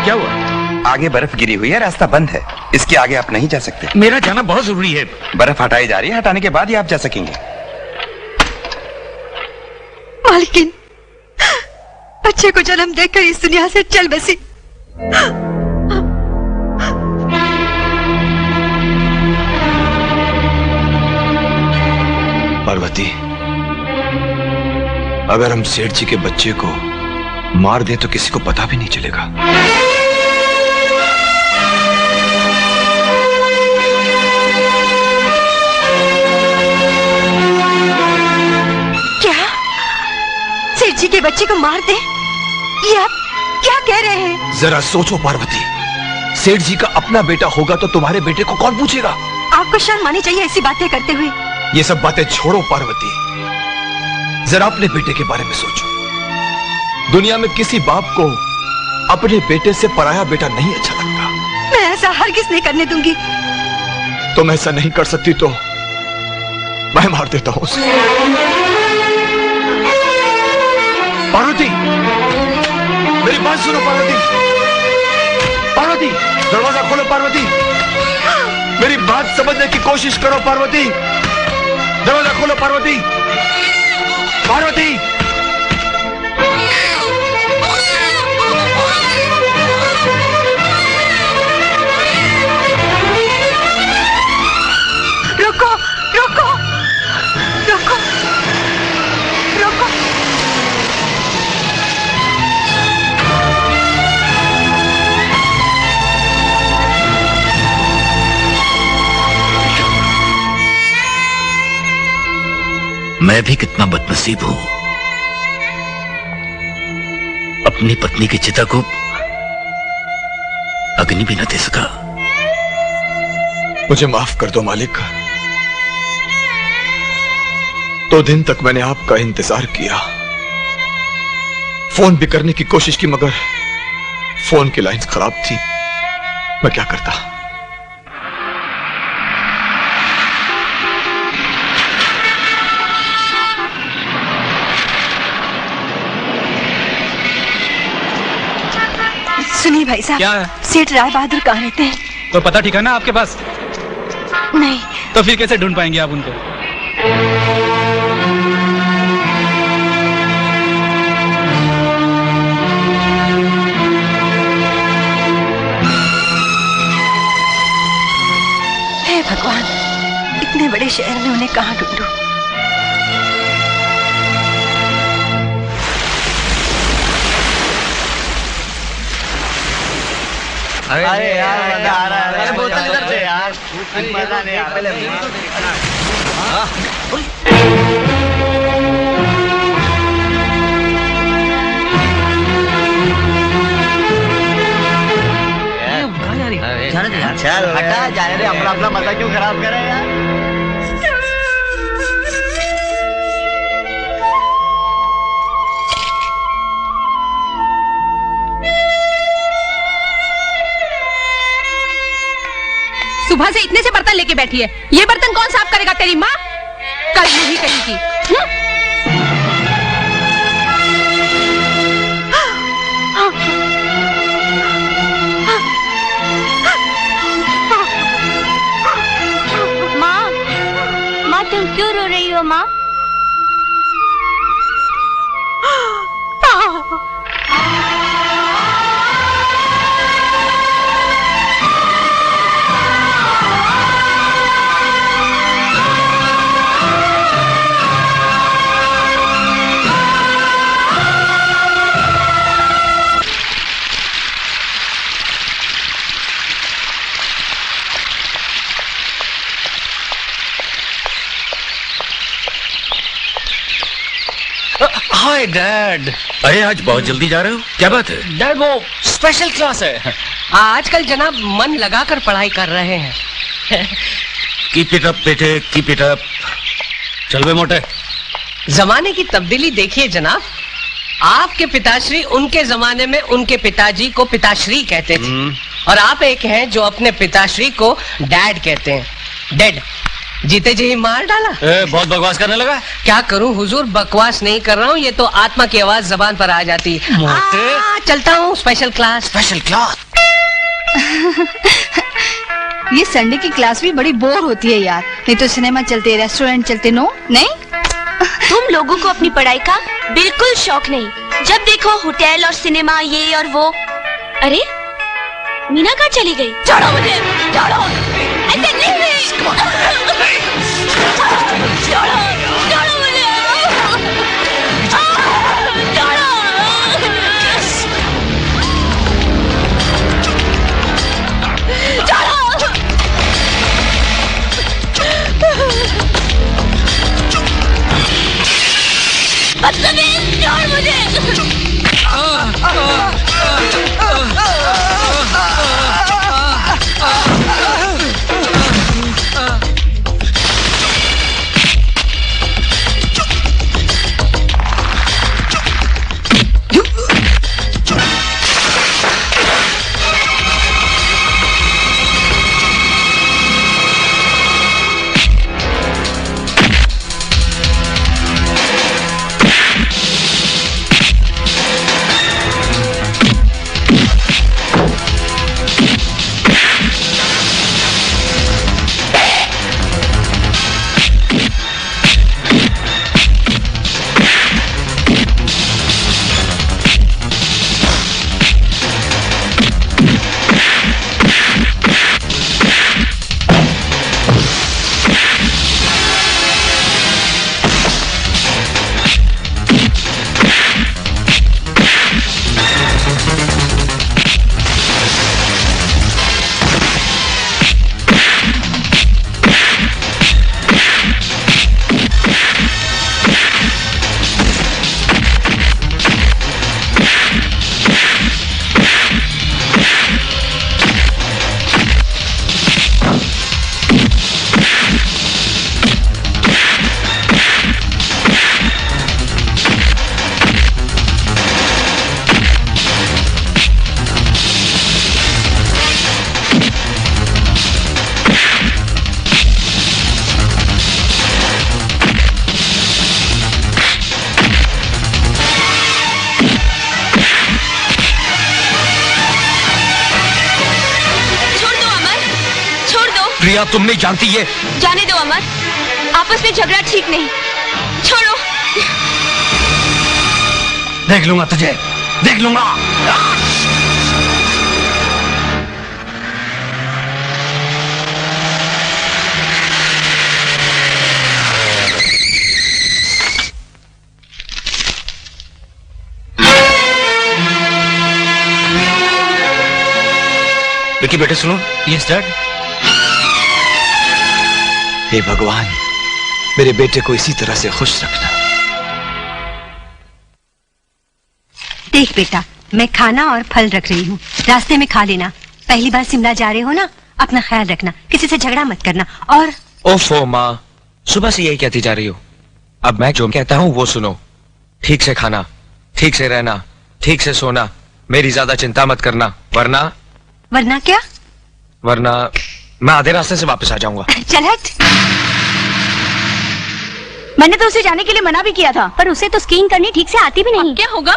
क्या हुआ? आगे बर्फ गिरी हुई है, रास्ता बंद है, इसके आगे आप नहीं जा सकते। मेरा जाना बहुत जरूरी है। बर्फ हटाई जा रही है, हटाने के बाद ही आप जा सकेंगे। मालकिन, बच्चे को जन्म देकर इस दुनिया से चल बसी। पार्वती, अगर हम सेठ जी के बच्चे को मार दें तो किसी को पता भी नहीं चलेगा। क्या सेठ जी के बच्चे को मार दे? ये आप क्या कह रहे हैं? जरा सोचो पार्वती, सेठ जी का अपना बेटा होगा तो तुम्हारे बेटे को कौन पूछेगा? आपको शर्म आनी चाहिए ऐसी बातें करते हुए। ये सब बातें छोड़ो पार्वती, जरा अपने बेटे के बारे में सोचो। दुनिया में किसी बाप को अपने बेटे से पराया बेटा नहीं अच्छा लगता। मैं ऐसा हरगिज नहीं करने दूंगी। तुम ऐसा नहीं कर सकती तो मैं मार देता हूं उसे। पार्वती, मेरी बात सुनो पार्वती। पार्वती, दरवाजा खोलो पार्वती। मेरी बात समझने की कोशिश करो पार्वती। दरवाजा खोलो पार्वती। पार्वती, रुको रुको रुको रुको। मैं भी कितना बदनसीब हूं, अपनी पत्नी की चिता को अग्नि भी न दे सका। मुझे माफ कर दो मालिक। 2 दिन तक मैंने आपका इंतजार किया, फोन भी करने की कोशिश की, मगर फोन की लाइंस खराब थी। मैं क्या करता। सुनिए भाई साहब। क्या है? सेठ राय बहादुर कहाँ रहते हैं? तो पता ठिकाना आपके पास? नहीं। तो फिर कैसे ढूंढ पाएंगे आप उनको? हे भगवान, इतने बड़े शहर में उन्हें कहाँ ढूंढूं? अरे यार मजा आ रहा है। अरे बोतल इधर से यार, मजा नहीं आ रहा। पहले चल हटा, जाने दे, अपना अपना मजा क्यों खराब करे यार। सुबह से इतने से बर्तन लेके बैठी है, ये बर्तन कौन साफ करेगा? तेरी माँ कल नहीं करेगी। माँ, माँ तुम क्यों रो रही हो माँ? Hi dad. अरे आज बहुत जल्दी जा रहे हो, क्या बात है? डैड वो स्पेशल क्लास है। आजकल जनाब मन लगाकर पढ़ाई कर रहे हैं। कीप इट अप बेटे, कीप इट अप। चल बे मोटे। जमाने की तब्दीली देखिए जनाब। आपके पिताश्री उनके जमाने में उनके पिताजी को पिताश्री कहते थे, और आप एक हैं जो अपने पिताश्री को डैड कहते हैं। डैड। जीते जी ही मार डाला। बहुत बकवास करने लगा। क्या करूं हुजूर, बकवास नहीं कर रहा हूं, ये तो आत्मा की आवाज जबान पर आ जाती। चलता हूं स्पेशल क्लास। Special class. ये संडे की क्लास भी बड़ी बोर होती है यार। नहीं तो सिनेमा चलते, रेस्टोरेंट चलते, नो नहीं। तुम लोगों को अपनी पढ़ाई का बिल्कुल शौक नहीं। जब देखो होटल और सिनेमा, ये और वो। अरे मीना कहाँ चली गई? छोड़ो मुझे, छोड़ो। ऐसे नहीं। छोड़ो, छोड़ो मुझे। बदतमीज, छोड़ मुझे। प्रिया, तुम नहीं जानती ये। जाने दो अमर, आपस में झगड़ा ठीक नहीं। छोड़ो। देख लूंगा तुझे, देख लूंगा। विकी बेटे सुनो। Yes dad. हे भगवान, मेरे बेटे को इसी तरह से खुश रखना। देख बेटा, मैं खाना और फल रख रही हूँ, रास्ते में खा लेना। पहली बार शिमला जा रहे हो ना, अपना ख्याल रखना, किसी से झगड़ा मत करना। और ओफो माँ, सुबह से यही कहती जा रही हो। अब मैं जो कहता हूँ वो सुनो। ठीक से खाना, ठीक से रहना, ठीक से सोना, मेरी ज्यादा चिंता मत करना, वरना वरना क्या? वरना मैं आधे रास्ते से वापस आ जाऊंगा। चल हट। मैंने तो उसे जाने के लिए मना भी किया था, पर उसे तो स्कीइंग करनी ठीक से आती भी नहीं। क्या होगा?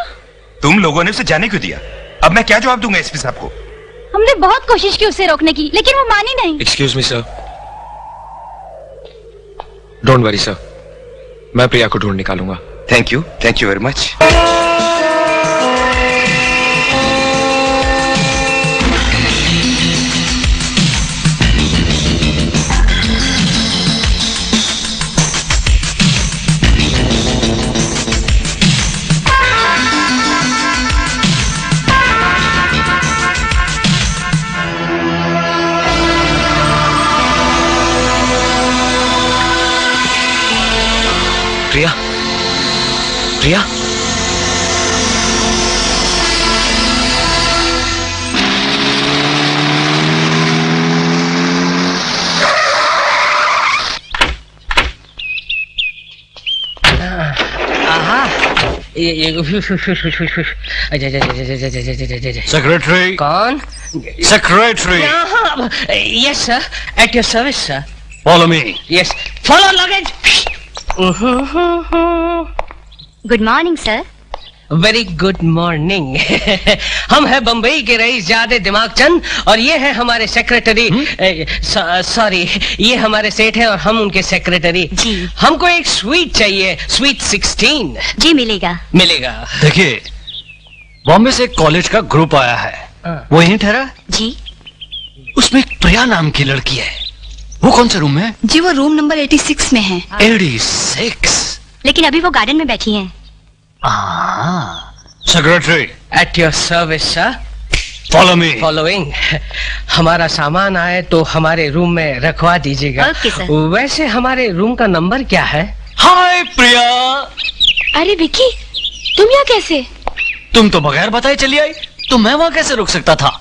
तुम लोगों ने उसे जाने क्यों दिया? अब मैं क्या जवाब दूंगा एसपी साहब को? हमने बहुत कोशिश की उसे रोकने की, लेकिन वो मानी नहीं। Excuse me sir. Don't worry sir, मैं प्रिया को ढूंढ निकालूंगा। Thank you very much. Priya, Priya, secretary. कौन? Secretary. Yes sir, at your service sir. Follow me. Yes, follow luggage. Good morning sir. Very good morning. हम हैं बम्बई के रईस जादे दिमाग चंद और ये है हमारे सेक्रेटरी। सॉरी, ये हमारे सेठ हैं और हम उनके सेक्रेटरी। जी। हमको एक स्वीट चाहिए, स्वीट 16। जी मिलेगा। मिलेगा। देखिए, बॉम्बे से एक कॉलेज का ग्रुप आया है, वो यहीं ठहरा। जी उसमें एक प्रिया नाम की लड़की है। वो कौन से रूम में है? जी वो रूम नंबर 86 में है। 86। लेकिन अभी वो गार्डन में बैठी हैं। Secretary, eight your service sir. Follow me. Following. हमारा सामान आए तो हमारे रूम में रखवा दीजिएगा। Okay sir. वैसे हमारे रूम का नंबर क्या है? हाय प्रिया, अरे विकी, तुम यहाँ कैसे? तुम तो बगैर बताए चली आई, तो मैं वहां कैसे रुक सकता था?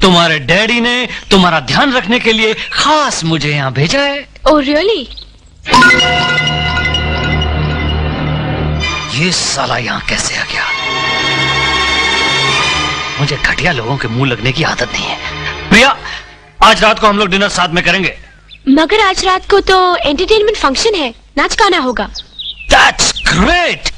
तुम्हारे डैडी ने तुम्हारा ध्यान रखने के लिए खास मुझे यहाँ भेजा है। Oh really? ये साला यहाँ कैसे आ गया? मुझे घटिया लोगों के मुंह लगने की आदत नहीं है। प्रिया, आज रात को हम लोग डिनर साथ में करेंगे। मगर आज रात को तो एंटरटेनमेंट फंक्शन है, नाच गाना होगा। That's great!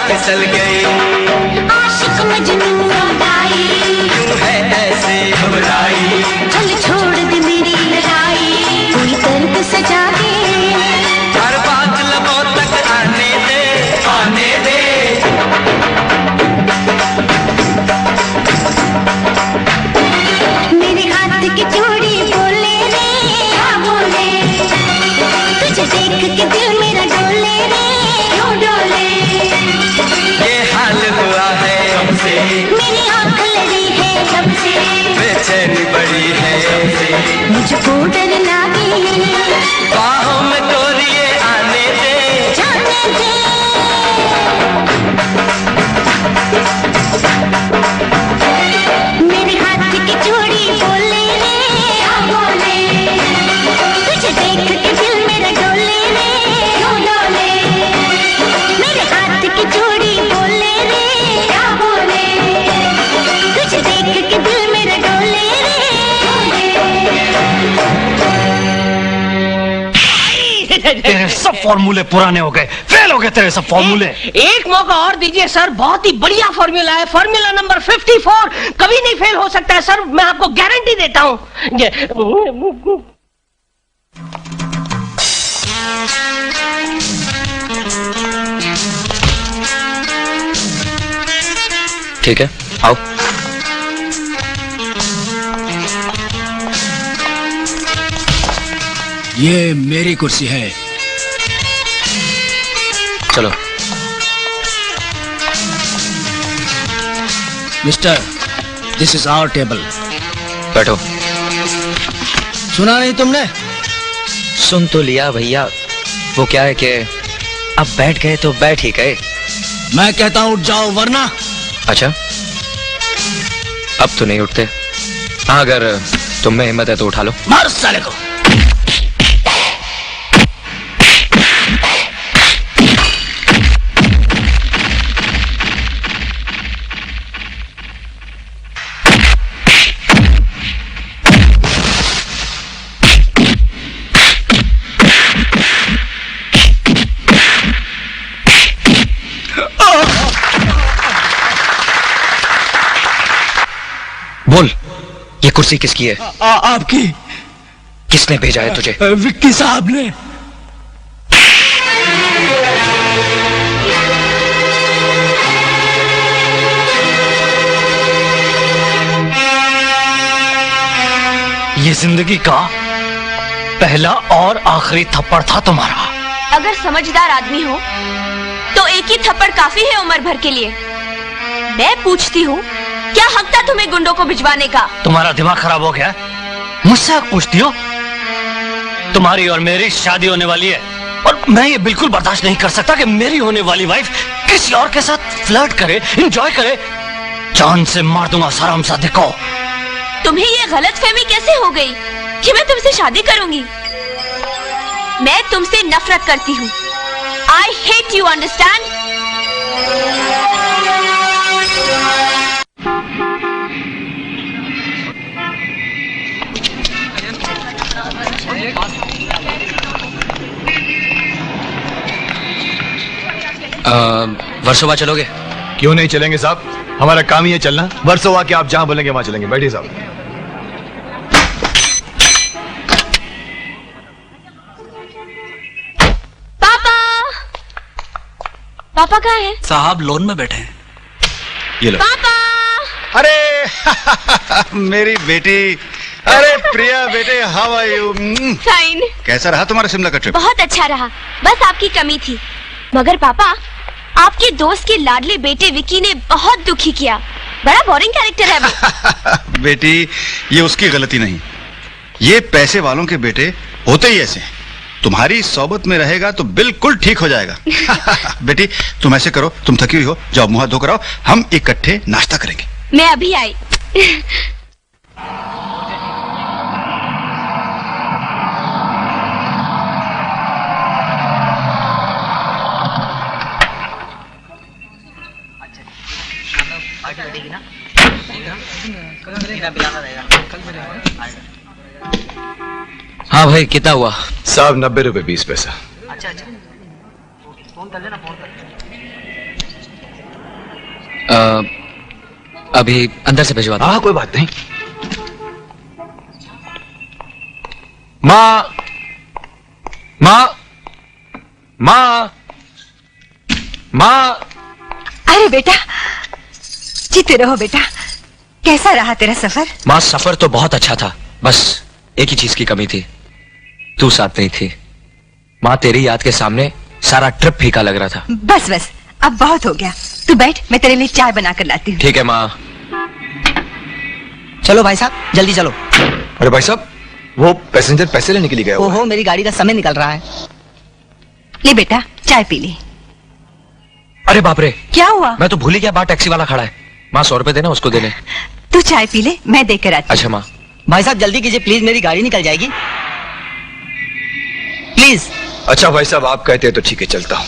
फिसल गई, आशिक मजनू आई, क्यों है ऐसे घबराई, चल छोड़ दे मेरी लड़ाई, कोई दर्द सजा दे, हर बात लबों तक आने दे, आने दे। मेरे हाथ की चूड़ी बोले रे, क्या बोले, तुझे देख के दिल मेरा डोले रे, क्यों डोले, ये हाल हुआ है हमसे, मेरी आँख लड़ी है जब से, बेचैनी बड़ी है हमसे, मुझको डर लगी, बाहों में डोरिए आने दे, जाने दे। मेरे हाथ की चूड़ी बोले रे, क्या बोले, तुझे देख के दिल मेरा डोले रे, क्यों डोले, मेरे हाथ की चूड़ी बोले तेरे सब फॉर्मूले पुराने हो गए, फेल हो गए तेरे सब फॉर्मूले। एक मौका और दीजिए सर, बहुत ही बढ़िया फॉर्मूला है, फॉर्मूला नंबर 54, कभी नहीं फेल हो सकता है सर, मैं आपको गारंटी देता हूँ। ठीक है, आओ। ये मेरी कुर्सी है। चलो। Mister, this is our table. बैठो। सुना नहीं तुमने? सुन तो लिया भैया, वो क्या है कि अब बैठ गए तो बैठ ही गए। मैं कहता हूँ उठ जाओ वरना। अच्छा, अब तो नहीं उठते। हाँ, अगर तुम में हिम्मत है तो उठा लो। मार साले को। बोल, ये कुर्सी किसकी है? आपकी। किसने भेजा है तुझे? विक्की साहब ने। ये जिंदगी का पहला और आखिरी थप्पड़ था तुम्हारा। अगर समझदार आदमी हो तो एक ही थप्पड़ काफी है उम्र भर के लिए। मैं पूछती हूँ, क्या हक था तुम्हें गुंडों को भिजवाने का? तुम्हारा दिमाग खराब हो गया? मुझसे हक पूछती हो? तुम्हारी और मेरी शादी होने वाली है और मैं ये बिल्कुल बर्दाश्त नहीं कर सकता कि मेरी होने वाली वाइफ किसी और के साथ फ्लर्ट करे, एंजॉय करे। जान से मार दूंगा हरामजादे को। तुम्हें ये गलतफहमी कैसे हो गई कि मैं तुमसे शादी करूंगी? मैं तुमसे नफरत करती हूँ। I hate you, understand? Versova चलोगे? क्यों नहीं चलेंगे साहब, हमारा काम ही है चलना। वर्सोवा के आप जहां बोलेंगे वहां चलेंगे। बैठिए साहब। पापा, पापा कहाँ हैं? साहब लोन में बैठे हैं। ये लो। पापा! अरे मेरी बेटी, अरे प्रिया बेटे, हाउ आर यू? फाइन। कैसा रहा तुम्हारा शिमला का ट्रिप? बहुत अच्छा रहा, बस आपकी कमी थी। मगर पापा, आपके दोस्त के लाडले बेटे विकी ने बहुत दुखी किया। बड़ा बोरिंग कैरेक्टर है वो। बेटी, ये उसकी गलती नहीं, ये पैसे वालों के बेटे होते ही ऐसे हैं। तुम्हारी सोबत में रहेगा तो बिल्कुल ठीक हो जाएगा। बेटी, तुम ऐसे करो, तुम थकी हुई हो, जाओ मुंह हाथ धोकर आओ, हम इकट्ठे नाश्ता करेंगे। मैं अभी आई। हाँ भाई, कितना हुआ? साहब 90 रुपए 20 पैसा। अभी अंदर से भिजवा दो। हाँ कोई बात नहीं। माँ, माँ, माँ, माँ। अरे बेटा, जीते रहो बेटा। कैसा रहा तेरा सफर? माँ, सफर तो बहुत अच्छा था, बस एक ही चीज की कमी थी, तू साथ नहीं थी। माँ, तेरी याद के सामने सारा ट्रिप फीका लग रहा था। बस बस, अब बहुत हो गया। तू बैठ, मैं तेरे लिए चाय बना कर लाती हूँ। ठीक है माँ। चलो भाई साहब, जल्दी चलो। अरे भाई साहब, वो पैसेंजर पैसे लेने के लिए गया हुआ है। ओहो, मेरी गाड़ी का समय निकल रहा है। ले बेटा, चाय पी ले। अरे बाप रे, क्या हुआ? मैं तो भूल ही गया, बाहर टैक्सी वाला खड़ा है। माँ, 100 रुपए देना उसको देने। तू चाय पी ले, मैं देकर आती हूँ। अच्छा माँ। भाई साहब जल्दी कीजिए प्लीज, मेरी गाड़ी निकल जाएगी प्लीज। अच्छा भाई साहब, आप कहते हैं तो ठीक है, चलता हूँ।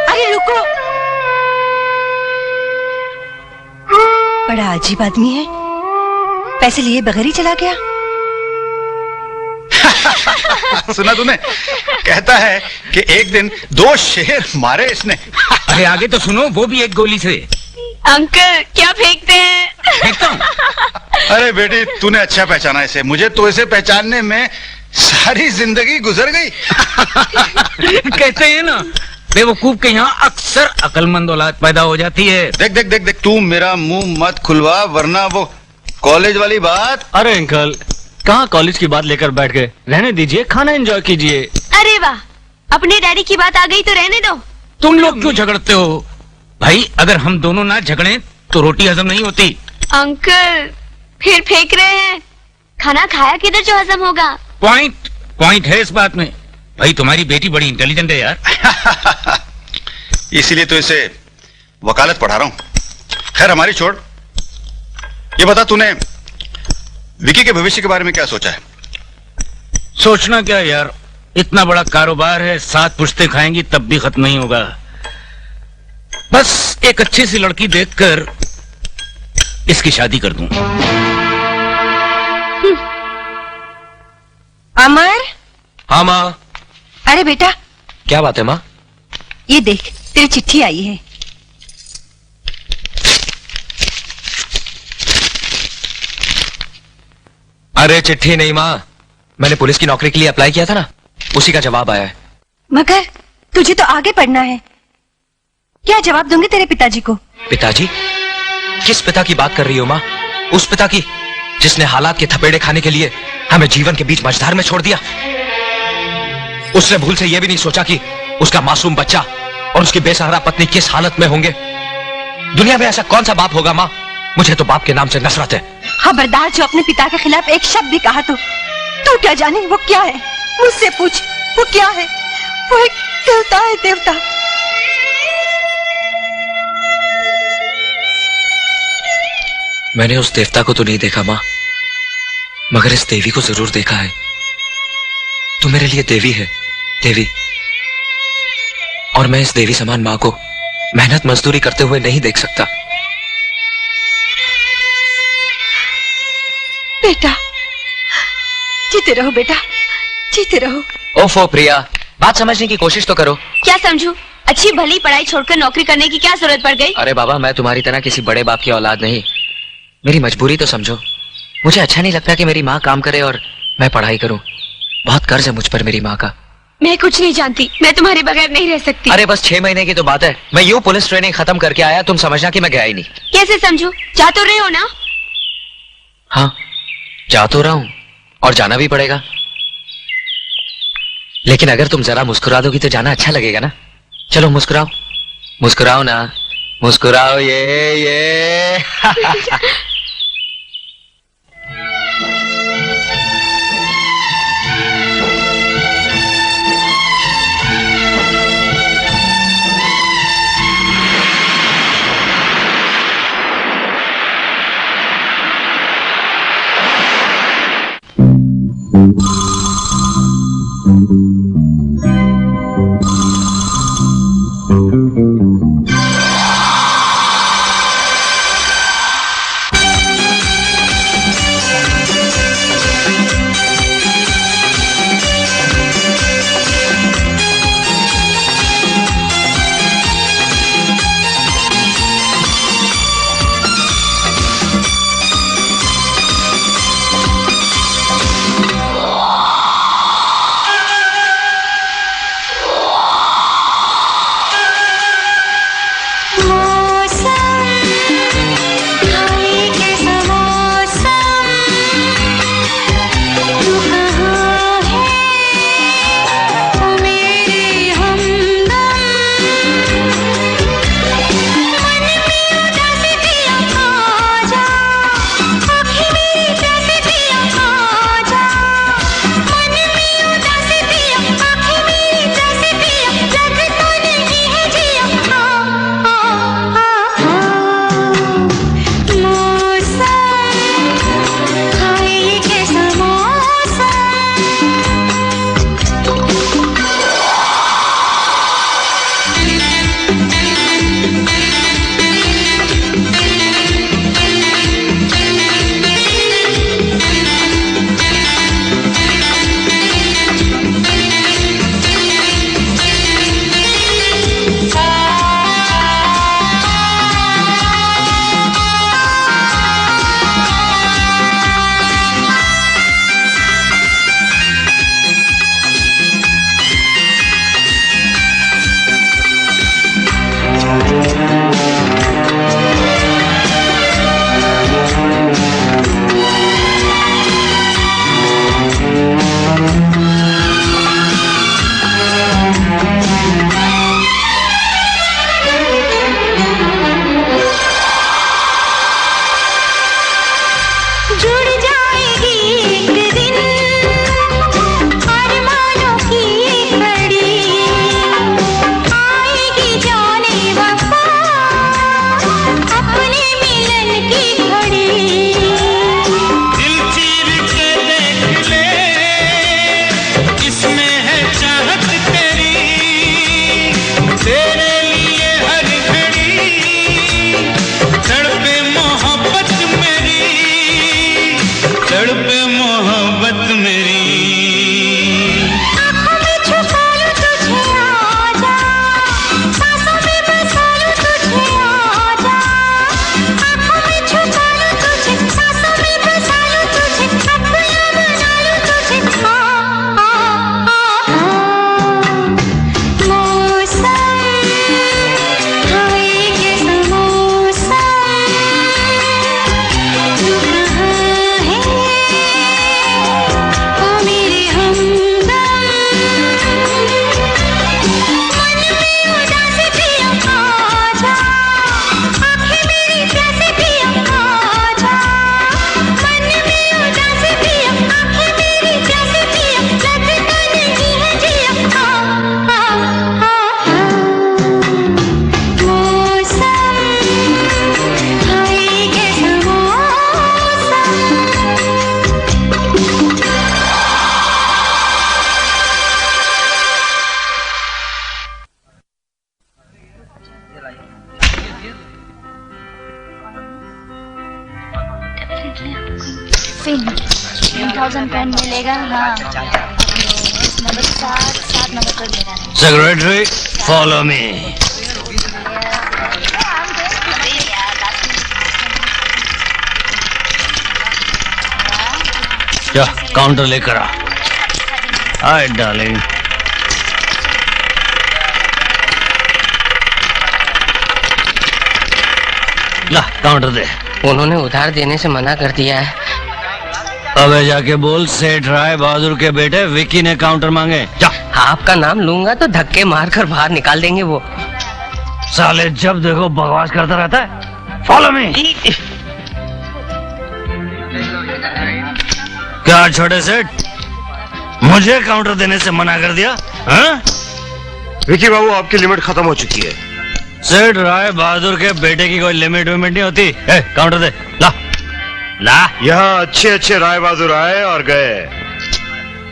अरे रुको, बड़ा अजीब आदमी है, पैसे लिए बगैर ही चला गया। सुना तूने? कहता है कि एक दिन 2 शेर मारे इसने। अरे आगे तो सुनो, वो भी एक गोली से। अंकल क्या फेंकते हैं? फेंकता हूँ। अरे बेटी तूने अच्छा पहचाना इसे, मुझे तो इसे पहचानने में सारी जिंदगी गुजर गई। कहते हैं ना, बेवकूफ के यहाँ अक्सर अकलमंद औलाद पैदा हो जाती है। देख देख देख देख, तू मेरा मुंह मत खुलवा वरना वो कॉलेज वाली बात। अरे अंकल, कहाँ कॉलेज की बात लेकर बैठ गए? रहने दीजिए, खाना एंजॉय कीजिए। अरे वाह, अपने डैडी की बात आ गई तो रहने दो। तुम लोग क्यों झगड़ते हो भाई? अगर हम दोनों ना झगड़े तो रोटी हजम नहीं होती। अंकल फिर फेंक रहे हैं, खाना खाया किधर जो हजम होगा। पॉइंट है इस बात में। भाई तुम्हारी बेटी बड़ी इंटेलिजेंट है यार। इसीलिए तो इसे वकालत पढ़ा रहा हूं। खैर हमारी छोड़, ये बता तूने विकी के भविष्य के बारे में क्या सोचा है? सोचना क्या यार, इतना बड़ा कारोबार है, 7 पुश्ते खाएंगी तब भी खत्म नहीं होगा। बस एक अच्छी सी लड़की देखकर इसकी शादी कर दूं। अमर। हाँ माँ। अरे बेटा, क्या बात है माँ? ये देख, तेरी चिट्ठी आई है। अरे चिट्ठी नहीं माँ, मैंने पुलिस की नौकरी के लिए अप्लाई किया था ना, उसी का जवाब आया है। मगर तुझे तो आगे पढ़ना है, क्या जवाब दूंगे तेरे पिताजी को? पिताजी? किस पिता की बात कर रही हो माँ? उस पिता की जिसने हालात के थपेड़े खाने के लिए हमें जीवन के बीच मझधार में छोड़ दिया। उसने भूल से यह भी नहीं सोचा कि उसका मासूम बच्चा और उसकी बेसहारा पत्नी किस हालत में होंगे। दुनिया में ऐसा कौन सा बाप होगा माँ? मुझे तो बाप के नाम से नफरत है। खबरदार जो अपने पिता के खिलाफ एक शब्द भी कहा तो तू क्या जाने वो क्या है? मुझसे पूछ, वो क्या है? वो एक देवता है, देवता। मैंने उस देवता को तो नहीं देखा माँ, मगर इस देवी को जरूर देखा है। तू मेरे लिए देवी है, देवी। और मैं इस देवी समान माँ को मेहनत मजदूरी करते हुए नहीं देख सकता। बेटा जीते रहो, बेटा जीते रहो। ओफो प्रिया, बात समझने की कोशिश तो करो। क्या समझू? अच्छी भली पढ़ाई छोड़कर नौकरी करने की क्या जरूरत पड़ गई? अरे बाबा, मैं तुम्हारी तरह किसी बड़े बाप की औलाद नहीं, मेरी मजबूरी तो समझो। मुझे अच्छा नहीं लगता कि मेरी माँ काम करे और मैं पढ़ाई करूं। बहुत कर्ज है मुझ पर मेरी माँ का। मैं कुछ नहीं जानती, मैं तुम्हारे बगैर नहीं रह सकती। अरे बस 6 महीने की तो बात है, मैं यूं पुलिस ट्रेनिंग खत्म करके आया, तुम समझना कि मैं गया ही नहीं। कैसे समझू? जा तो रहे हो ना? हाँ जा तो रहा हूं और जाना भी पड़ेगा, लेकिन अगर तुम जरा मुस्कुरा दोगी तो जाना अच्छा लगेगा ना। चलो मुस्कुराओ, मुस्कुराओ ना, मुस्कुराओ। ये टर्न मिलेगा। हाँ, नंबर 7 नंबर पर मेरा है। Secretary, follow me. जा, काउंटर लेकर आ। Hi darling. ला, काउंटर दे। उन्होंने उधार देने से मना कर दिया है। अबे जाके बोल, सेठ राय बहादुर के बेटे विकी ने काउंटर मांगे। जा। आपका नाम लूंगा तो धक्के मारकर बाहर निकाल देंगे वो। साले जब देखो बकवास करता रहता है। Follow me. क्या छोटे सेठ, मुझे काउंटर देने से मना कर दिया? हाँ? विकी बाबू, आपकी लिमिट खत्म हो चुकी है। सेठ राय बहादुर के बेटे की कोई लिमिट विमिट नहीं होती। काउंटर दे। ला ला। यहाँ अच्छे राय बहादुर आए और गए,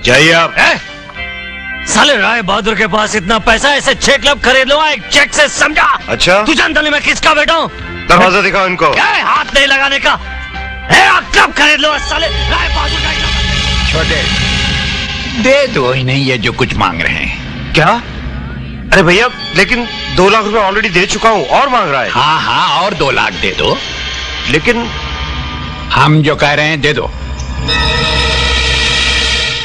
जाइए आप। साले राय बहादुर के पास इतना पैसा, ऐसे 6 क्लब खरीद लूंगा एक चेक से, समझा? अच्छा, तू जानता नहीं मैं किसका बेटा हूँ? दरवाजा दिखाओ इनको। हाथ नहीं लगाने का। क्लब खरीद लो साले राय बहादुर का। छोटे, दे दो इन्हें ये जो कुछ मांग रहे हैं। क्या? अरे भैया, लेकिन 2 लाख रुपए ऑलरेडी दे चुका हूँ, और मांग रहा है। हाँ, और 2 लाख दे दो। लेकिन हम जो कह रहे हैं दे दो।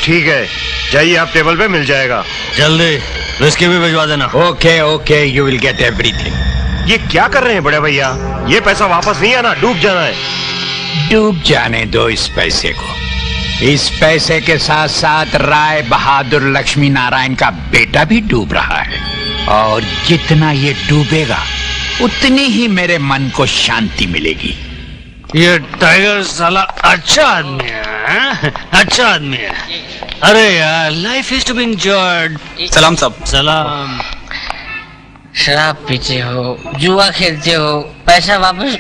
ठीक है, जाइए आप, टेबल पे मिल जाएगा। जल्दी विस्की भी भिजवा देना। Okay, you will get everything. ये क्या कर रहे हैं बड़े भैया? ये पैसा वापस नहीं आना, डूब जाना है। डूब जाने दो इस पैसे को। इस पैसे के साथ साथ राय बहादुर लक्ष्मी नारायण का बेटा भी डूब रहा है, और जितना ये डूबेगा उतनी ही मेरे मन को शांति मिलेगी। ये टाइगर साला अच्छा आदमी है, अच्छा आदमी है। अरे यार, life is to be enjoyed. सलाम साहब। सलाम। शराब पीते हो, जुआ खेलते हो, पैसा वापस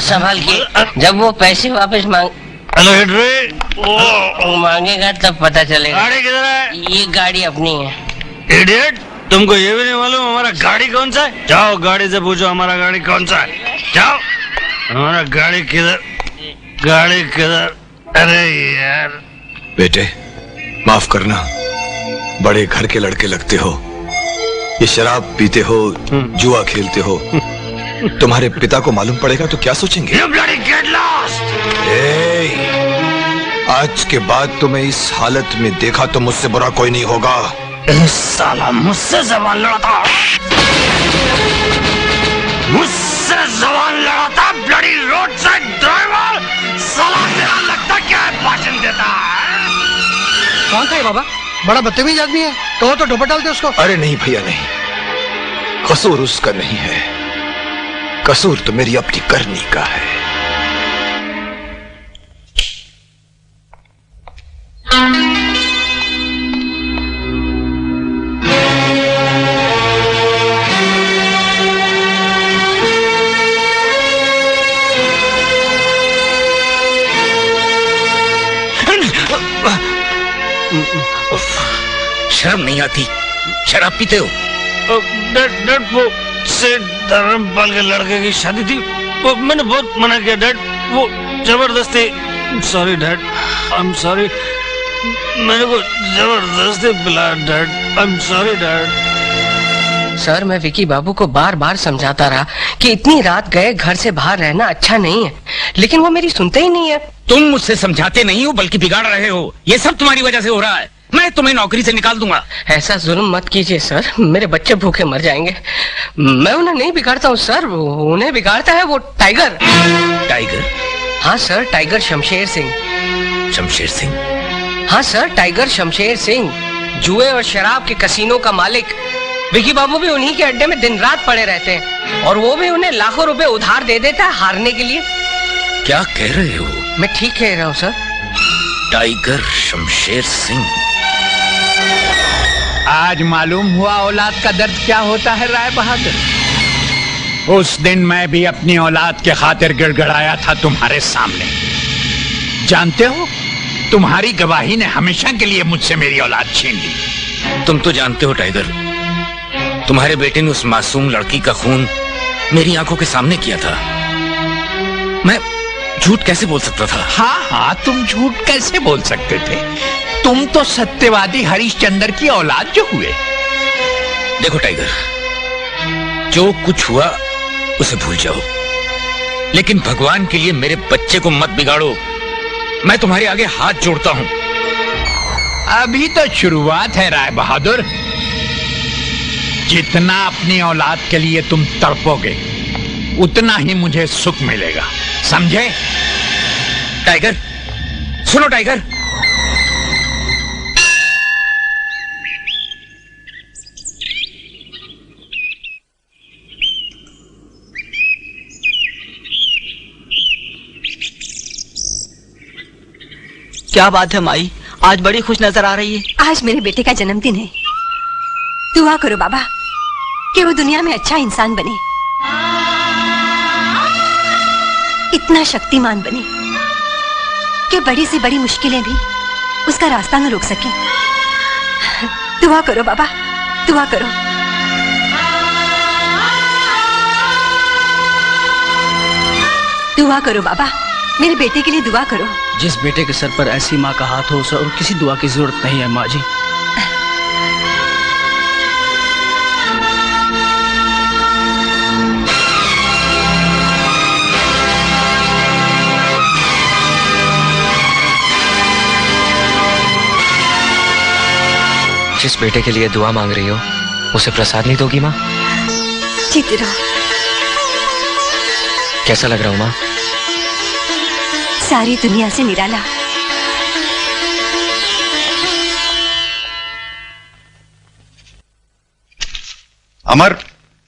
संभाल के। जब वो पैसे वापस मांगेगा तब पता चलेगा। गाड़ी किधर है? ये गाड़ी अपनी है। इडियट, तुमको ये भी नहीं मालूम हमारा गाड़ी कौन सा है? जाओ गाड़ी से पूछो हमारा गाड़ी कौन सा है। जाओ। हमारा गाड़ी किधर? गाड़ी किधर? अरे यार। बेटे, माफ करना, बड़े घर के लड़के लगते हो। ये शराब पीते हो, जुआ खेलते हो, तुम्हारे पिता को मालूम पड़ेगा तो क्या सोचेंगे? You bloody get lost! आज के बाद तुम्हें इस हालत में देखा तो मुझसे बुरा कोई नहीं होगा। साला मुझसे जबान लड़ाता, मुझसे जबान लड़ाता, ब्लडी रोड साइड ड्राइवर। साला तेरा लगता क्या है भाषण देता है? कौन था ये बाबा? बड़ा बदतमीज आदमी है, तो ढोपा डालते उसको। अरे नहीं भैया, नहीं, कसूर उसका नहीं है, कसूर तो मेरी अपनी करनी का है। शर्म नहीं आती? शराब पीते हो? डैड, वो से धर्मपाल के लड़के की शादी थी, वो मैंने बहुत मना किया डैड, वो जबरदस्ती। Sorry dad, I am sorry, मैंने को जबरदस्ती पिलाया dad, I am sorry dad. Sir, मैं विकी बाबू को बार बार समझाता रहा कि इतनी रात गए घर से बाहर रहना अच्छा नहीं है, लेकिन वो मेरी सुनते ही नहीं है। तुम मुझसे समझाते नहीं हो बल्कि बिगाड़ रहे हो। ये सब तुम्हारी वजह से हो रहा है। मैं तुम्हें नौकरी से निकाल दूंगा। ऐसा जुल्म मत कीजिए सर, मेरे बच्चे भूखे मर जाएंगे। मैं उन्हें नहीं बिगाड़ता हूँ सर, उन्हें बिगाड़ता है वो टाइगर। टाइगर? हाँ सर, टाइगर शमशेर सिंह। शमशेर सिंह? हाँ सर, टाइगर शमशेर सिंह, जुए और शराब के कसीनों का मालिक। विकी बाबू भी उन्हीं के अड्डे में दिन रात पड़े रहते हैं, और वो भी उन्हें लाखों रुपए उधार दे देता है हारने के लिए। क्या कह रहे हो? मैं ठीक कह रहा हूँ सर। टाइगर शमशेर सिंह। आज मालूम हुआ औलाद का दर्द क्या होता है राय बहादुर। उस दिन मैं भी अपनी औलाद के खातिर गिड़गिड़ाया था तुम्हारे सामने। जानते हो, तुम्हारी गवाही ने हमेशा के लिए मुझसे मेरी औलाद छीन ली। तुम तो जानते हो टाइगर, तुम्हारे बेटे ने उस मासूम लड़की का खून मेरी आंखों के सामने किया था। मैं झूठ कैसे बोल सकता था? हाँ हाँ, तुम झूठ कैसे बोल सकते थे? तुम तो सत्यवादी हरिश्चंद्र की औलाद जो हुए। देखो टाइगर, जो कुछ हुआ उसे भूल जाओ, लेकिन भगवान के लिए मेरे बच्चे को मत बिगाड़ो। मैं तुम्हारे आगे हाथ जोड़ता हूं। अभी तो शुरुआत है राय बहादुर। जितना अपनी औलाद के लिए तुम तड़पोगे, उतना ही मुझे सुख मिलेगा, समझे? टाइगर, सुनो टाइगर। क्या बात है माई, आज बड़ी खुश नजर आ रही है। आज मेरे बेटे का जन्मदिन है। दुआ करो बाबा कि वो दुनिया में अच्छा इंसान बने, इतना शक्तिमान बने कि बड़ी से बड़ी मुश्किलें भी उसका रास्ता न रोक सके। दुआ करो बाबा, दुआ करो। दुआ करो बाबा, मेरे बेटे के लिए दुआ करो। जिस बेटे के सर पर ऐसी माँ का हाथ हो, उसे और किसी दुआ की जरूरत नहीं है माँ जी। जिस बेटे के लिए दुआ मांग रही हो, उसे प्रसाद नहीं दोगी माँ? जीते रहो। कैसा लग रहा हूँ माँ? सारी दुनिया से निराला। अमर,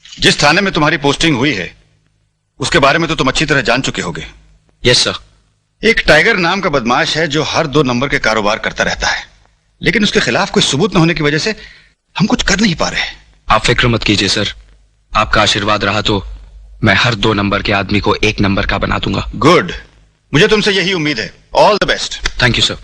जिस थाने में तुम्हारी पोस्टिंग हुई है उसके बारे में तो तुम अच्छी तरह जान चुके होगे। Yes sir. एक टाइगर नाम का बदमाश है जो हर 2 नंबर के कारोबार करता रहता है, लेकिन उसके खिलाफ कोई सबूत न होने की वजह से हम कुछ कर नहीं पा रहे। आप फिक्र मत कीजिए सर, आपका आशीर्वाद रहा तो मैं हर 2 नंबर के आदमी को 1 नंबर का बना दूंगा। गुड, मुझे तुमसे यही उम्मीद है। All the best. Thank you sir.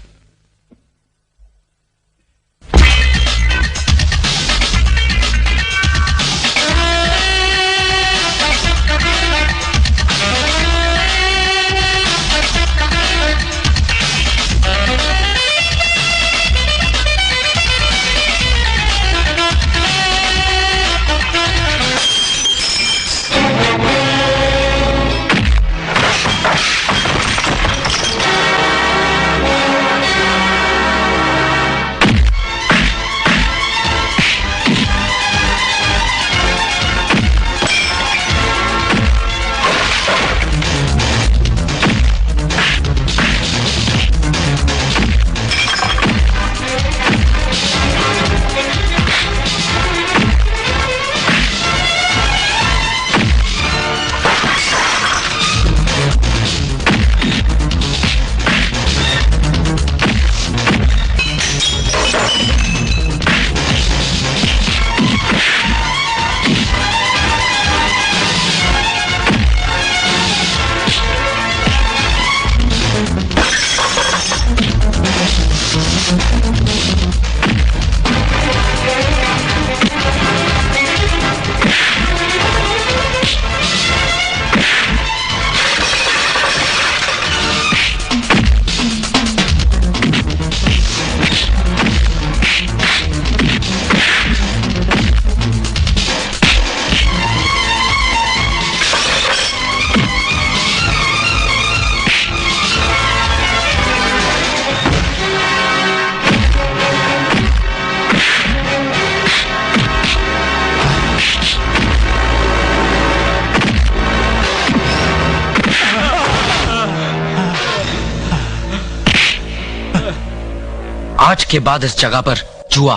आज के बाद इस जगह पर जुआ,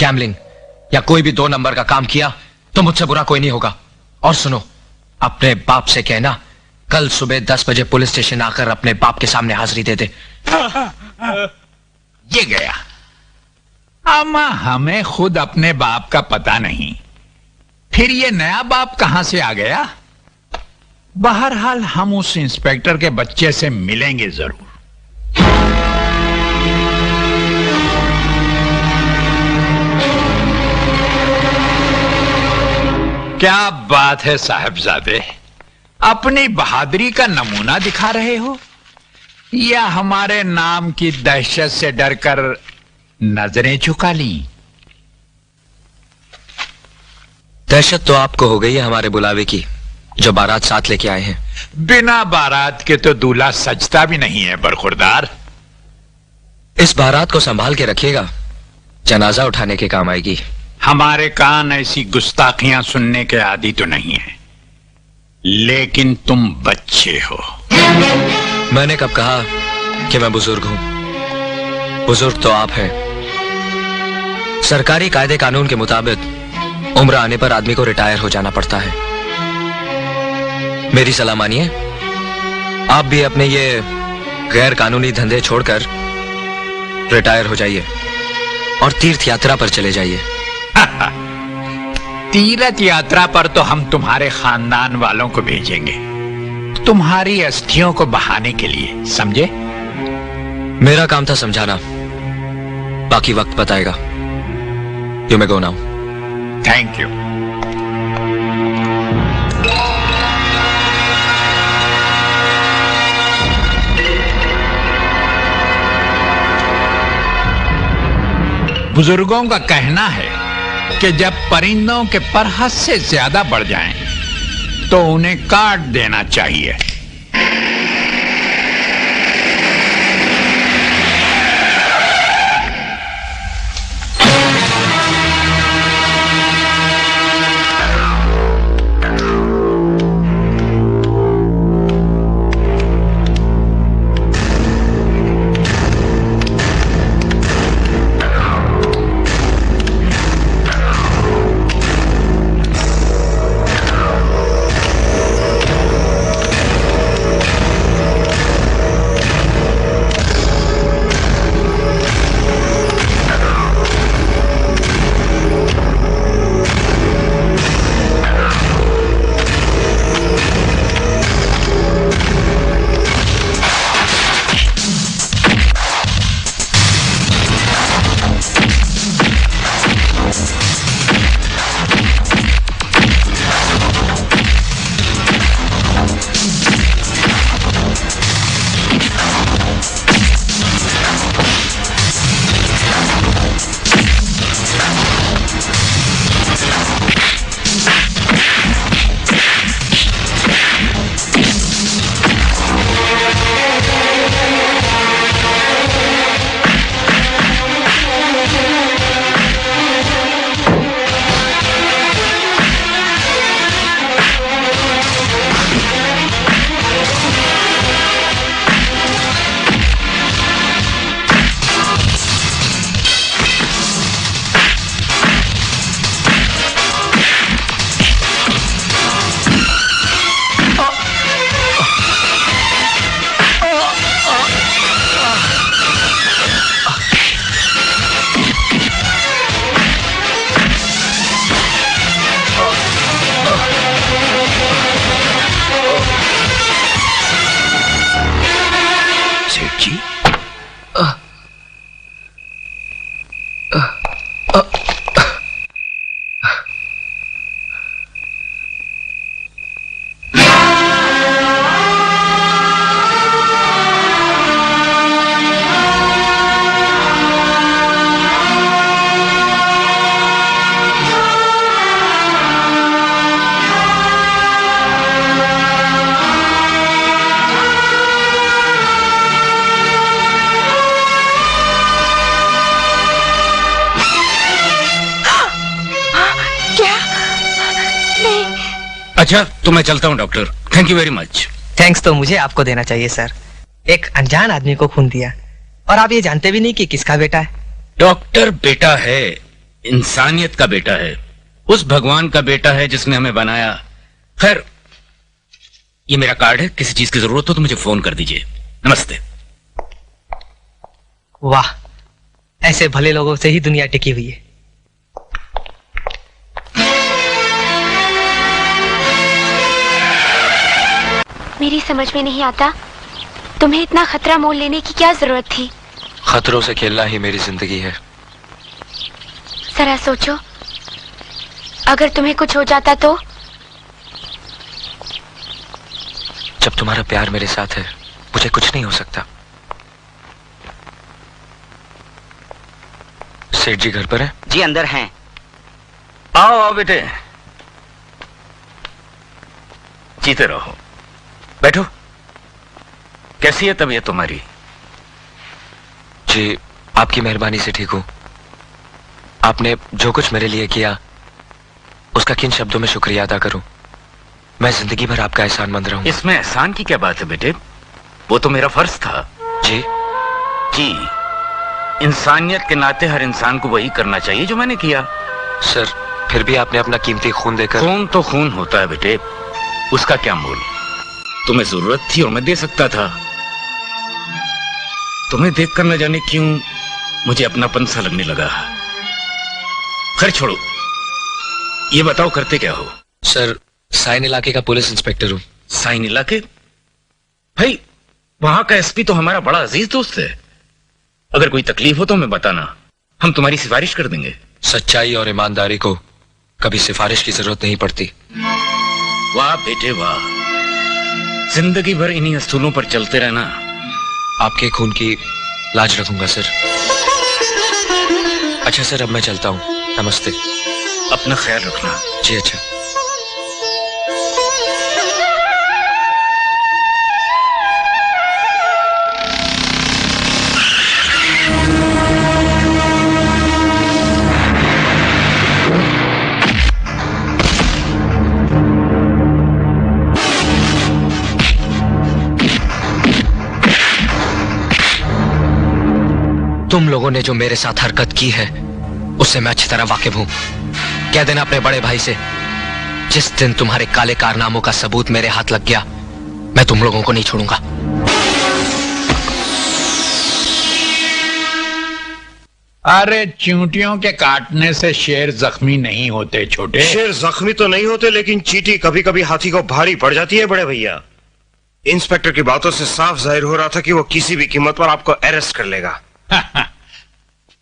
गैम्बलिंग या कोई भी 2 नंबर का काम किया तो मुझसे बुरा कोई नहीं होगा। और सुनो, अपने बाप से कहना कल सुबह 10 बजे पुलिस स्टेशन आकर अपने बाप के सामने हाजिरी दे दे। ये गया। अम्मा, हमें खुद अपने बाप का पता नहीं, फिर ये नया बाप कहां से आ गया? बहरहाल हम उस इंस्पेक्टर के बच्चे से मिलेंगे जरूर। क्या बात है साहबजादे, अपनी बहादुरी का नमूना दिखा रहे हो या हमारे नाम की दहशत से डरकर नजरें झुका ली? दहशत तो आपको हो गई है हमारे बुलावे की, जो बारात साथ लेके आए हैं। बिना बारात के तो दूल्हा सजता भी नहीं है बरखुरदार। इस बारात को संभाल के रखिएगा, जनाजा उठाने के काम आएगी। हमारे कान ऐसी गुस्ताखियां सुनने के आदी तो नहीं है, लेकिन तुम बच्चे हो। मैंने कब कहा कि मैं बुजुर्ग हूं? बुजुर्ग तो आप हैं। सरकारी कायदे कानून के मुताबिक उम्र आने पर आदमी को रिटायर हो जाना पड़ता है। मेरी सलाह मानिए, आप भी अपने ये गैर कानूनी धंधे छोड़कर रिटायर हो जाइए और तीर्थ यात्रा पर चले जाइए। तीर्थ यात्रा पर तो हम तुम्हारे खानदान वालों को भेजेंगे, तुम्हारी अस्थियों को बहाने के लिए, समझे? मेरा काम था समझाना, बाकी वक्त बताएगा। You may go now. Thank you. बुजुर्गों का कहना है कि जब परिंदों के पर हद से ज्यादा बढ़ जाएं, तो उन्हें काट देना चाहिए। अच्छा तो मैं चलता हूँ doctor. Thank you very much. Thanks तो मुझे आपको देना चाहिए सर। एक अनजान आदमी को खून दिया और आप ये जानते भी नहीं कि किसका बेटा है। डॉक्टर बेटा है, इंसानियत का बेटा है, उस भगवान का बेटा है जिसने हमें बनाया। खैर ये मेरा कार्ड है, किसी चीज की जरूरत हो तो मुझे फोन कर दीजिए। नमस्ते। वाह, ऐसे भले लोगों से ही दुनिया टिकी हुई है। मेरी समझ में नहीं आता, तुम्हें इतना खतरा मोल लेने की क्या जरूरत थी? खतरों से खेलना ही मेरी जिंदगी है। जरा सोचो, अगर तुम्हें कुछ हो जाता तो? जब तुम्हारा प्यार मेरे साथ है मुझे कुछ नहीं हो सकता। सेठ जी घर पर है? जी अंदर हैं। आओ आओ बेटे, जीते रहो। बैठो। कैसी है तबीयत तुम्हारी? जी आपकी मेहरबानी से ठीक हूं। आपने जो कुछ मेरे लिए किया उसका किन शब्दों में शुक्रिया अदा करूं? मैं जिंदगी भर आपका एहसानमंद रहूंगा। इसमें एहसान की क्या बात है बेटे, वो तो मेरा फर्ज था। जी जी, इंसानियत के नाते हर इंसान को वही करना चाहिए जो मैंने किया। सर फिर भी आपने अपना कीमती खून देकर। खून तो खून होता है बेटे, उसका क्या मोल? तुम्हें जरूरत थी और मैं दे सकता था। तुम्हें देखकर न जाने क्यों मुझे अपनापन सा लगने लगा। खैर छोड़ो, ये बताओ करते क्या हो? सर साइन इलाके का पुलिस इंस्पेक्टर हूं। साइन इलाके? भाई वहां का एसपी तो हमारा बड़ा अजीज दोस्त है। अगर कोई तकलीफ हो तो हमें बताना, हम तुम्हारी सिफारिश कर देंगे। सच्चाई और ईमानदारी को कभी सिफारिश की जरूरत नहीं पड़ती। वाह बेटे वाह, जिंदगी भर इन्हीं असूलों पर चलते रहना। आपके खून की लाज रखूंगा सर। अच्छा सर अब मैं चलता हूं, नमस्ते। अपना ख्याल रखना। जी अच्छा। तुम लोगों ने जो मेरे साथ हरकत की है उससे मैं अच्छी तरह वाकिफ हूं। कह देना अपने बड़े भाई से, जिस दिन तुम्हारे काले कारनामों का सबूत मेरे हाथ लग गया मैं तुम लोगों को नहीं छोड़ूंगा। अरे चींटियों के काटने से शेर जख्मी नहीं होते छोटे। शेर जख्मी तो नहीं होते, लेकिन चींटी कभी कभी हाथी को भारी पड़ जाती है बड़े भैया। इंस्पेक्टर की बातों से साफ जाहिर हो रहा था कि वो किसी भी कीमत पर आपको अरेस्ट कर लेगा।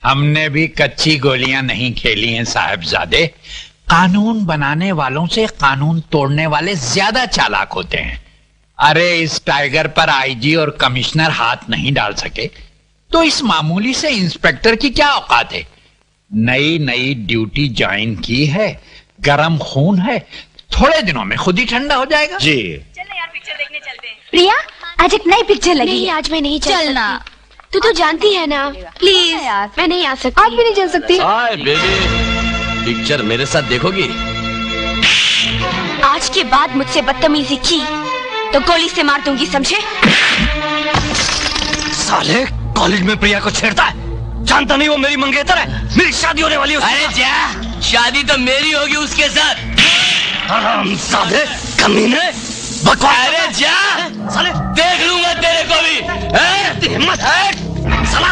हमने भी कच्ची गोलियां नहीं खेली हैं साहबजादे। कानून बनाने वालों से कानून तोड़ने वाले ज्यादा चालाक होते हैं। अरे इस टाइगर पर आईजी और कमिश्नर हाथ नहीं डाल सके तो इस मामूली से इंस्पेक्टर की क्या औकात है। नई नई ड्यूटी ज्वाइन की है, गरम खून है, थोड़े दिनों में खुद ही ठंडा हो जाएगा। जी प्रिया, आज एक नई पिक्चर लगी। नहीं आज मैं नहीं चलना। तू तो जानती है ना, प्लीज मैं नहीं आ सकती। आज भी नहीं चल सकती। हाय बेबी, पिक्चर मेरे साथ देखोगी? आज के बाद मुझसे बदतमीजी की तो गोली से मार दूंगी, समझे? साले कॉलेज में प्रिया को छेड़ता है, जानता नहीं वो मेरी मंगेतर है, मेरी शादी होने वाली है। अरे जा, शादी तो मेरी होगी उसके साथ। साले कमीने, बकवास। अरे जा, साले देख लूंगा तेरे को भी। हिम्मत है साला,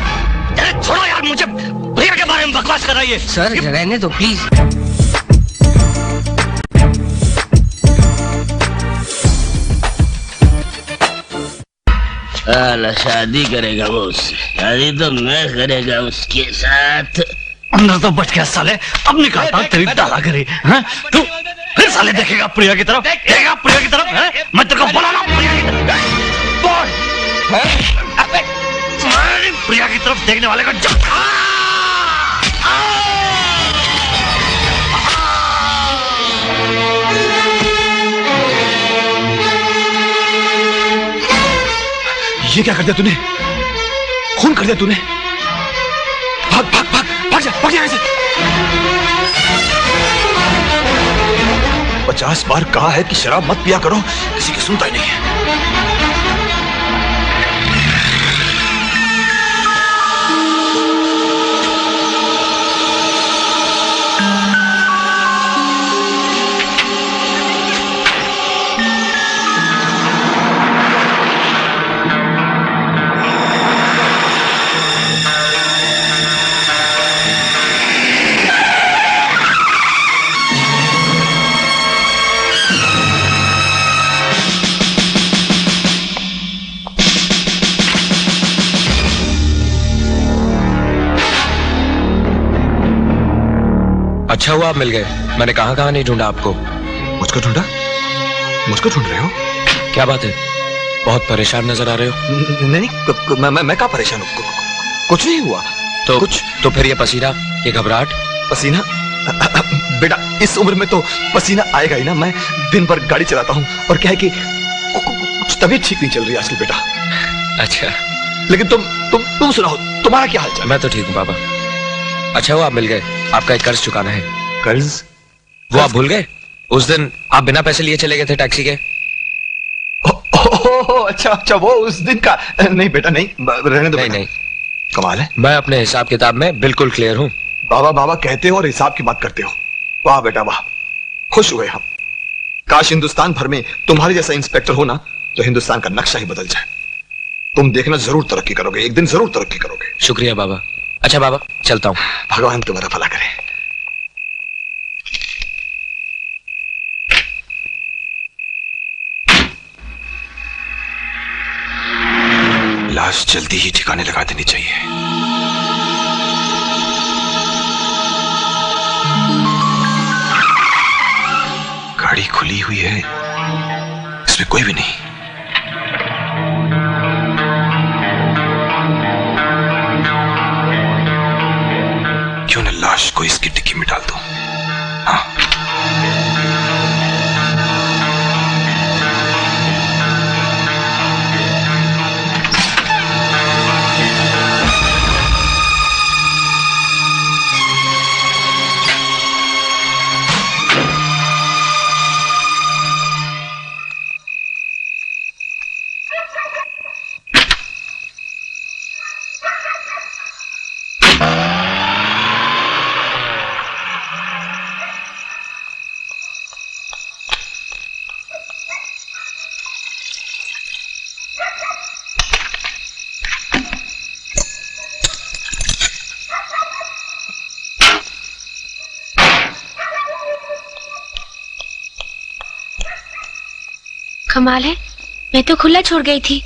छोड़ो यार, मुझे प्रिया के बारे में बकवास कर रही है। सर रहने दो प्लीज। शादी करेगा वो उससे, शादी तो मैं करेगा उसके साथ। अंदर तो बच गया साले, अब निकालता तेरी डाला करी। तू फिर साले देखेगा प्रिया की तरफ, देखेगा प्रिया की तरफ है? मैं तेरे को बोला ना प्रिया की तरफ बोल। प्रिया की तरफ देखने वाले को ये क्या कर दिया तूने? खून कर दिया तूने। भाग भाग भाग भाग जा, भाग जा यहाँ से। 50 बार कहा है कि शराब मत पिया करो, किसी की सुनता ही नहीं है। अच्छा हुआ आप मिल गए, मैंने कहाँ नहीं ढूंढा आपको। मुझको ढूंढा? मुझको ढूंढ रहे हो? क्या बात है? बहुत परेशान नजर आ रहे हो। नहीं, मैं कहाँ परेशान हूँ? कुछ नहीं हुआ। तो कुछ तो फिर ये पसीना, ये घबराहट? पसीना? बेटा, इस उम्र में तो पसीना आएगा ही ना। मैं दिन भर गाड़ी चलाता हूँ और क्या है कि कुछ तबीयत ठीक नहीं चल रही आजकल बेटा। अच्छा, लेकिन तुम सुनाओ, तुम्हारा क्या हाल चाल? मैं तो ठीक हूँ पापा। अच्छा वो आप मिल गए, आपका एक कर्ज चुकाना है। कर्ज? वो आप भूल गए? उस दिन आप बिना पैसे लिए चले गए थे टैक्सी के। अच्छा, वो उस दिन का। नहीं बेटा, नहीं, रहने दो। नहीं, कमाल है। मैं अपने हिसाब किताब में बिल्कुल क्लियर हूँ। बाबा कहते हो और हिसाब की बात करते हो। वाह बेटा वाह, खुश हुए हम। काश हिंदुस्तान भर में तुम्हारे जैसा इंस्पेक्टर हो ना, तो हिंदुस्तान का नक्शा ही बदल जाए। तुम देखना, जरूर तरक्की करोगे, एक दिन जरूर तरक्की करोगे। शुक्रिया बाबा। अच्छा बाबा, चलता हूँ। भगवान तुम्हारा भला करे। लाश जल्दी ही ठिकाने लगा देनी चाहिए। गाड़ी खुली हुई है, इसमें कोई भी नहीं। क्यों न लाश को इसकी डिक्की में डाल दूं? हाँ। कमाल है, मैं तो खुला छोड़ गई थी।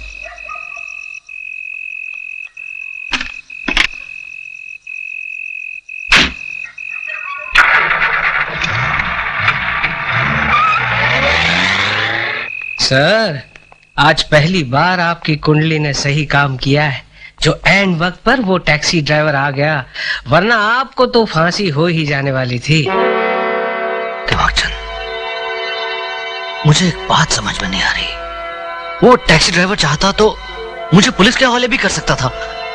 सर, आज पहली बार आपकी कुंडली ने सही काम किया है। जो एंड वक्त पर वो टैक्सी ड्राइवर आ गया, वरना आपको तो फांसी हो ही जाने वाली थी। दिमागचंद, मुझे एक बात समझ में नहीं आ रही। वो टैक्सी ड्राइवर चाहता तो मुझे पुलिस के हवाले भी कर सकता था।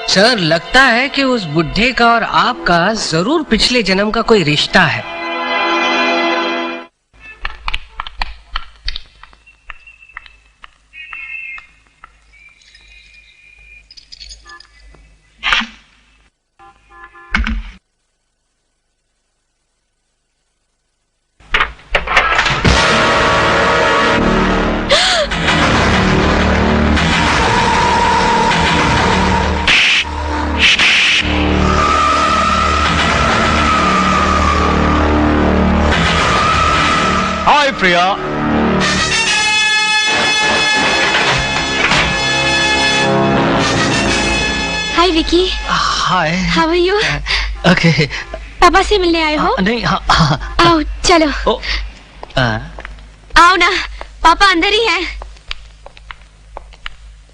सर, लगता है कि उस बुढ़े का और आपका जरूर पिछले जन्म का कोई रिश्ता है। Hi Priya. Hi Vicky. Hi. How are you? Okay. पापा से मिलने आए हो? नहीं, हाँ। आओ चलो। आओ ना, पापा अंदर ही हैं।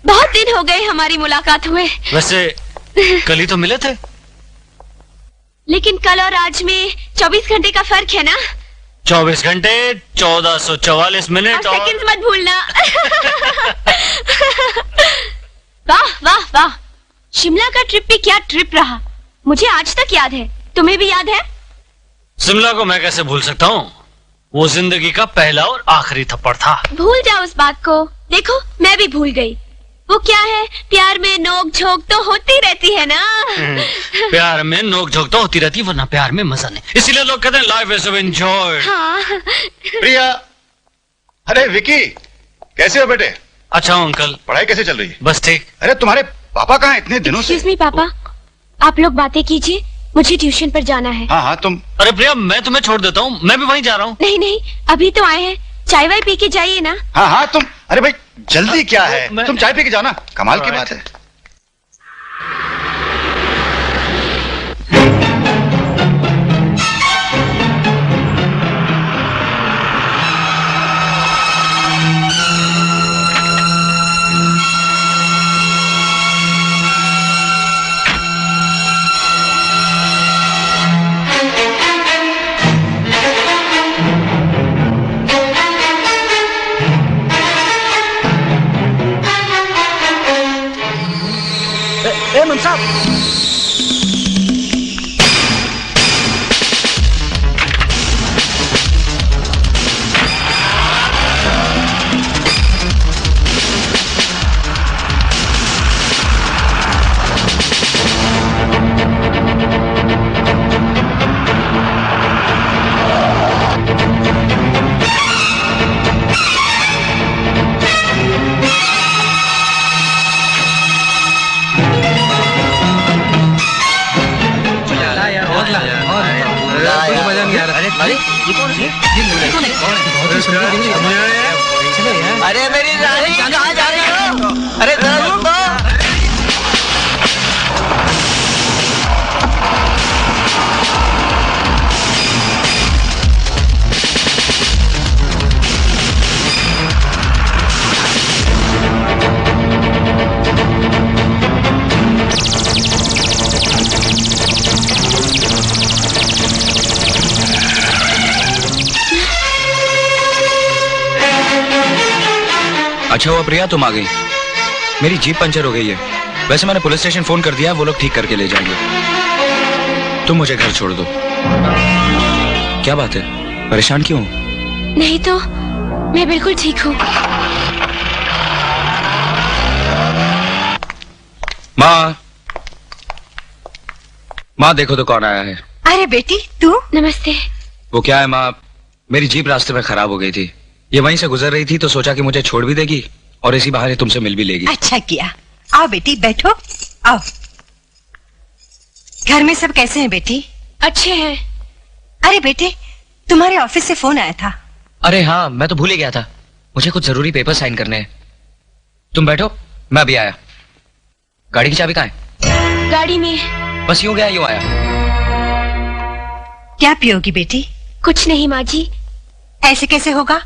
बहुत दिन हो गए हमारी मुलाकात हुए। वैसे कल ही तो मिले थे। लेकिन कल और आज में 24 घंटे का फर्क है ना? 24 घंटे 1444 मिनट और सेकंड्स मत भूलना। वाह वाह वाह, शिमला का ट्रिप भी क्या ट्रिप रहा। मुझे आज तक याद है, तुम्हें भी याद है? शिमला को मैं कैसे भूल सकता हूँ? वो जिंदगी का पहला और आखिरी थप्पड़ था। भूल जाओ उस बात को। देखो, मैं भी भूल गई। वो क्या है, प्यार में नोक झोंक तो होती रहती है ना। प्यार में नोक झोंक तो होती रहती, वरना प्यार में मजा नहीं। इसीलिए लोग कहते हैं लाइफ इज एंजॉय। हाँ। प्रिया, अरे विकी, कैसे हो बेटे? अच्छा हूँ अंकल। पढ़ाई कैसे चल रही है? बस ठीक। अरे तुम्हारे पापा कहाँ इतने दिनों से? एक्सक्यूज मी पापा, आप लोग बातें कीजिए, मुझे ट्यूशन पर जाना है। हाँ तुम। अरे प्रिया, मैं तुम्हें छोड़ देता हूँ, मैं भी वहीं जा रहा हूँ। नहीं नहीं, अभी तो आए हैं, चाय वाय पी के जाइए ना। हाँ तुम। अरे भाई जल्दी क्या है, तुम चाय पी के जाओ ना, कमाल की बात है। अरे ये कौन है? ये कौन है? अरे मेरी रानी कहाँ जा रही हो? अरे जरा रुको। अच्छा हुआ प्रिया तुम आ गई। मेरी जीप पंचर हो गई है। वैसे मैंने पुलिस स्टेशन फोन कर दिया, वो लोग ठीक करके ले जाएंगे। तुम मुझे घर छोड़ दो। क्या बात है, परेशान क्यों? नहीं तो मैं बिल्कुल ठीक हूँ। माँ, माँ देखो तो कौन आया है। अरे बेटी तू। नमस्ते। वो क्या है माँ, मेरी जीप रास्ते में खराब हो गई थी। ये वहीं से गुजर रही थी तो सोचा कि मुझे छोड़ भी देगी और इसी बहाने तुमसे मिल भी लेगी। अच्छा किया। आओ बेटी बैठो, आओ। घर में सब कैसे हैं बेटी? अच्छे हैं। अरे बेटे, तुम्हारे ऑफिस से फोन आया था। अरे हाँ, मैं तो भूल ही गया था। मुझे कुछ जरूरी पेपर साइन करने हैं। तुम बैठो, मैं अभी आया। गाड़ी की चाबी कहाँ है? गाड़ी में। बस यूं गया यूं आया। क्या पियोगी बेटी? कुछ नहीं माँ जी। ऐसे कैसे होगा?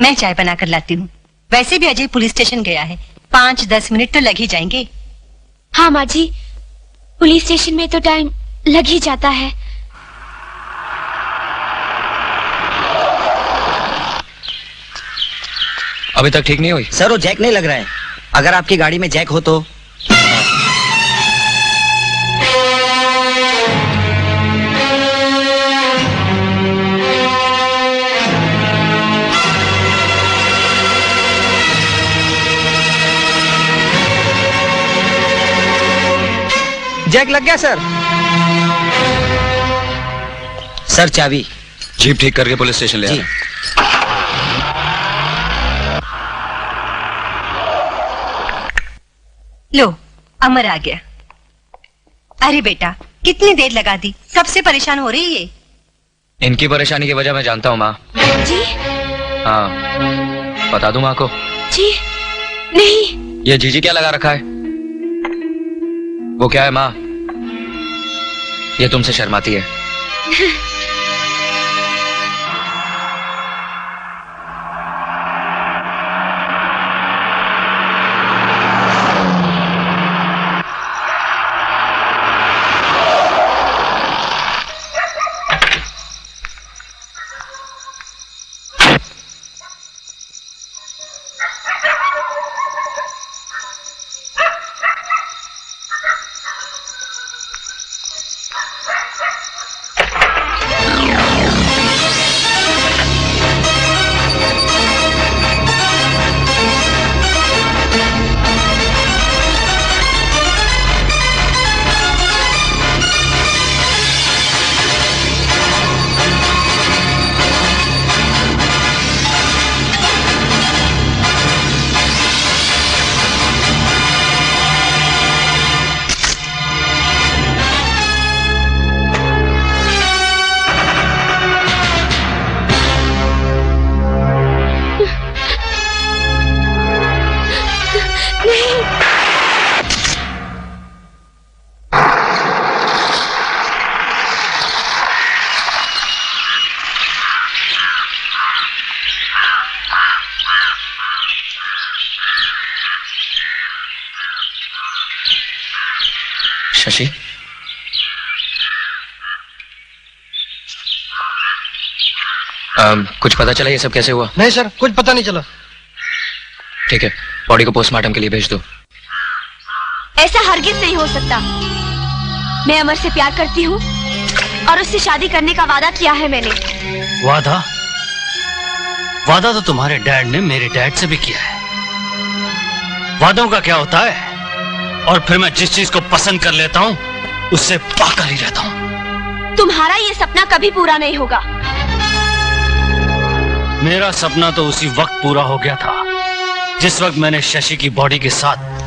मैं चाय बना कर लाती हूँ। वैसे भी अजय पुलिस स्टेशन गया है, 5-10 मिनट तो लग ही जाएंगे। हाँ माँ जी, पुलिस स्टेशन में तो टाइम लग ही जाता है। अभी तक ठीक नहीं हुई? सर वो जैक नहीं लग रहा है। अगर आपकी गाड़ी में जैक हो तो। जैक लग गया सर। सर चाबी। जीप ठीक करके पुलिस स्टेशन ले आना। लो, अमर आ गया। अरे बेटा, कितनी देर लगा दी, कब से परेशान हो रही है? इनकी परेशानी की वजह मैं जानता हूँ माँ। जी? हाँ, बता दूँ माँ को? जी नहीं। ये जीजी क्या लगा रखा है? वो क्या है माँ? ये तुमसे शर्माती है। शशि, कुछ पता चला ये सब कैसे हुआ? नहीं सर, कुछ पता नहीं चला। ठीक है, बॉडी को पोस्टमार्टम के लिए भेज दो। ऐसा हरगिज नहीं हो सकता। मैं अमर से प्यार करती हूँ और उससे शादी करने का वादा किया है मैंने। वादा? वादा तो तुम्हारे डैड ने मेरे डैड से भी किया है। वादों का क्या होता है? और फिर मैं जिस चीज को पसंद कर लेता हूँ उससे पाकर ही रहता हूँ। तुम्हारा ये सपना कभी पूरा नहीं होगा। मेरा सपना तो उसी वक्त पूरा हो गया था जिस वक्त मैंने शशि की बॉडी के साथ